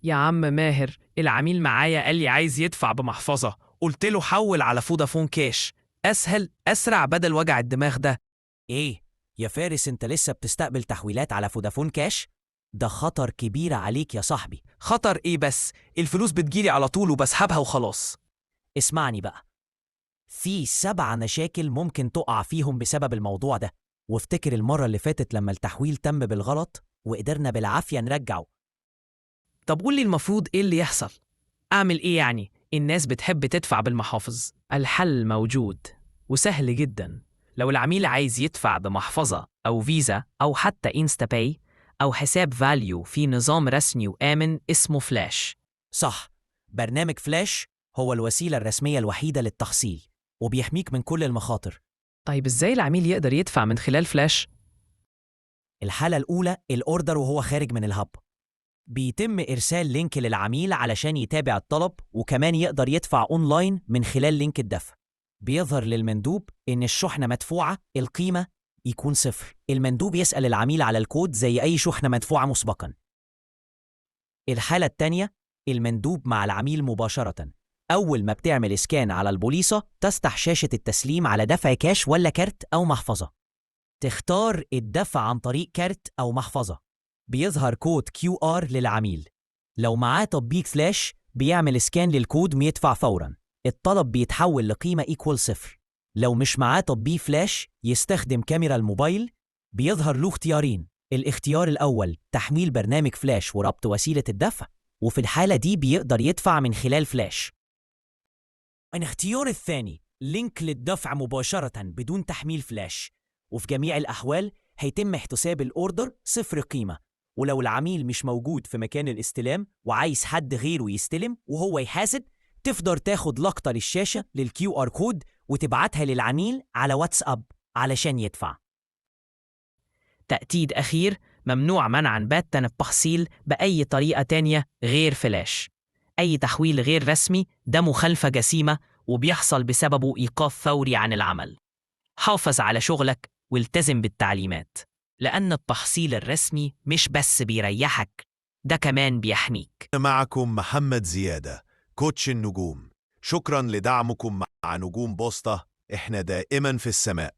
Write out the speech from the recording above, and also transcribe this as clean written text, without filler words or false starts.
يا عم ماهر، العميل معايا قال لي عايز يدفع بمحفظة، قلت له حول على فودافون كاش. أسهل أسرع بدل وجع الدماغ ده. ايه يا فارس، انت لسه بتستقبل تحويلات على فودافون كاش؟ ده خطر كبير عليك يا صاحبي. خطر إيه بس؟ الفلوس بتجيلي على طول وبسحبها وخلاص. اسمعني بقى، في 7 مشاكل ممكن تقع فيهم بسبب الموضوع ده. وافتكر المرة اللي فاتت لما التحويل تم بالغلط وقدرنا بالعافية نرجعه. طب قول لي المفروض إيه اللي يحصل؟ أعمل إيه يعني؟ الناس بتحب تدفع بالمحافظ. الحل موجود وسهل جدا. لو العميل عايز يدفع بمحفظة أو فيزا أو حتى إنستا باي أو حساب فاليو في نظام رسمي وآمن اسمه فلاش. صح، برنامج فلاش هو الوسيلة الرسمية الوحيدة للتحصيل، وبيحميك من كل المخاطر. طيب إزاي العميل يقدر يدفع من خلال فلاش؟ الحالة الأولى، الأوردر وهو خارج من الهب، بيتم إرسال لينك للعميل علشان يتابع الطلب، وكمان يقدر يدفع أونلاين من خلال لينك الدفع. بيظهر للمندوب إن الشحنة مدفوعة، القيمة يكون 0. المندوب يسأل العميل على الكود زي أي شحنة مدفوعة مسبقا. الحالة التانية، المندوب مع العميل مباشرة. أول ما بتعمل إسكان على البوليصة تفتح شاشة التسليم على دفع كاش ولا كارت أو محفظة. تختار الدفع عن طريق كارت أو محفظة. بيظهر كود QR للعميل. لو معاه تطبيق فلاش بيعمل اسكان للكود ويدفع فورا. الطلب بيتحول لقيمة إيكوال 0. لو مش معاه تطبيق فلاش يستخدم كاميرا الموبايل. بيظهر له اختيارين، الاختيار الأول تحميل برنامج فلاش وربط وسيلة الدفع، وفي الحالة دي بيقدر يدفع من خلال فلاش. الاختيار الثاني لينك للدفع مباشرة بدون تحميل فلاش، وفي جميع الأحوال هيتم احتساب الأوردر 0 قيمة. ولو العميل مش موجود في مكان الاستلام وعايز حد غيره يستلم وهو يحاسب، تقدر تاخد لقطة للشاشة للQR كود وتبعتها للعميل على واتساب علشان يدفع. تأكيد أخير، ممنوع منعا باتا التحصيل بأي طريقة تانية غير فلاش. أي تحويل غير رسمي ده مخالفة جسيمة وبيحصل بسببه إيقاف فوري عن العمل. حافظ على شغلك والتزم بالتعليمات، لأن التحصيل الرسمي مش بس بيريحك، ده كمان بيحميك. معكم محمد زيادة، كوتش النجوم. شكرا لدعمكم مع نجوم بوسطة، احنا دائما في السماء.